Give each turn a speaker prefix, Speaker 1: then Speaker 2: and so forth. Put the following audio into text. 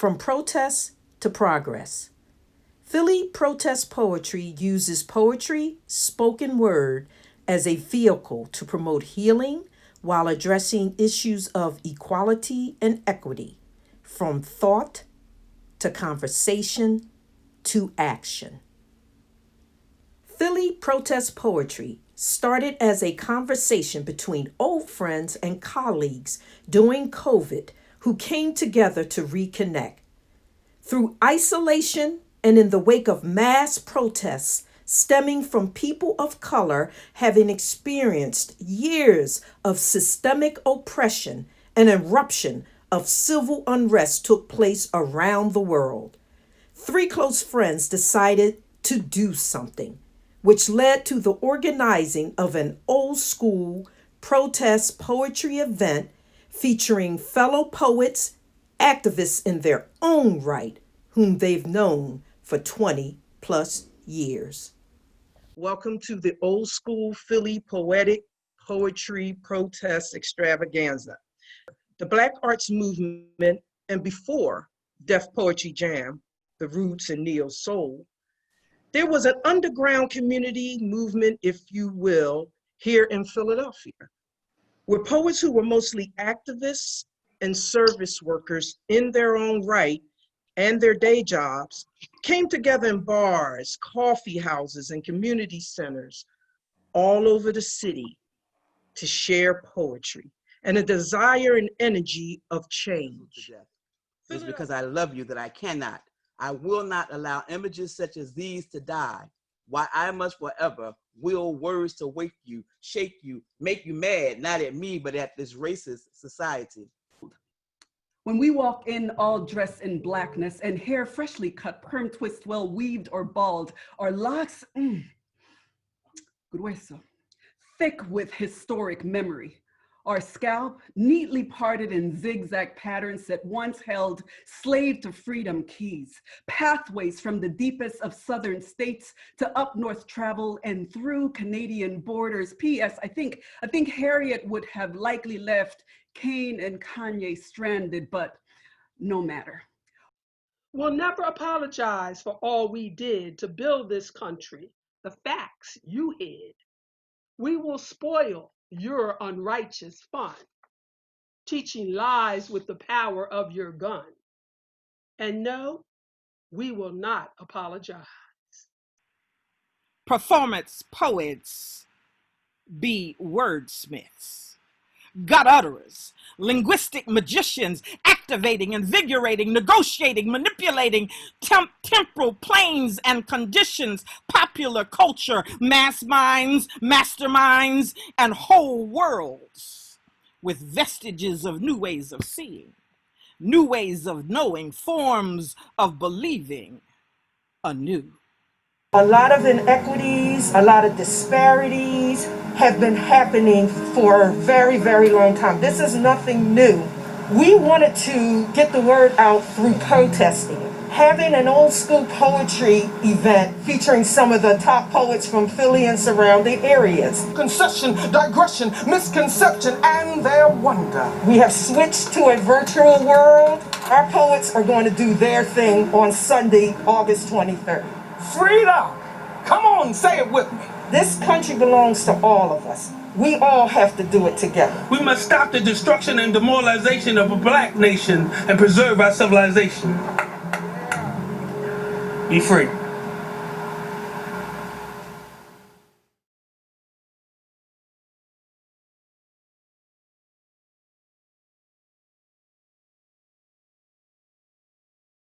Speaker 1: From protest to progress. Philly protest poetry uses poetry, spoken word, as a vehicle to promote healing while addressing issues of equality and equity, from thought to conversation to action. Philly protest poetry started as a conversation between old friends and colleagues during COVID who came together to reconnect. Through isolation and in the wake of mass protests stemming from people of color having experienced years of systemic oppression, an eruption of civil unrest took place around the world. Three close friends decided to do something, which led to the organizing of an old school protest poetry event featuring fellow poets, activists in their own right, whom they've known for 20 plus years. Welcome to the Old School Philly Poetic Poetry Protest Extravaganza. The Black Arts Movement, and before Def Poetry Jam, the Roots and Neo Soul, there was an underground community movement, if you will, here in Philadelphia, where poets who were mostly activists and service workers in their own right and their day jobs came together in bars, coffee houses, and community centers all over the city to share poetry and a desire and energy of change.
Speaker 2: It's because I love you that I will not allow images such as these to die. Why I must forever will words to wake you, shake you, make you mad, not at me, but at this racist society.
Speaker 3: When we walk in all dressed in blackness and hair freshly cut, perm twist well weaved or bald, our locks, grueso, thick with historic memory. Our scalp neatly parted in zigzag patterns that once held slave to freedom keys, pathways from the deepest of southern states to up north travel and through Canadian borders. P.S. I think Harriet would have likely left Kane and Kanye stranded, but no matter.
Speaker 4: We'll never apologize for all we did to build this country, the facts you hid. We will spoil your unrighteous fun, teaching lies with the power of your gun. And no, we will not apologize.
Speaker 5: Performance poets be wordsmiths, gut utterers, linguistic magicians, activating, invigorating, negotiating, manipulating temporal planes and conditions, popular culture, mass minds, masterminds, and whole worlds with vestiges of new ways of seeing, new ways of knowing, forms of believing anew.
Speaker 1: A lot of inequities, a lot of disparities have been happening for a very, very long time. This is nothing new. We wanted to get the word out through protesting. Having an old school poetry event featuring some of the top poets from Philly and surrounding areas.
Speaker 6: Concession, digression, misconception, and their wonder.
Speaker 1: We have switched to a virtual world. Our poets are going to do their thing on Sunday, August 23rd.
Speaker 6: Freedom! Come on, say it with me.
Speaker 1: This country belongs to all of us. We all have to do it together.
Speaker 7: We must stop the destruction and demoralization of a black nation and preserve our civilization. Be free.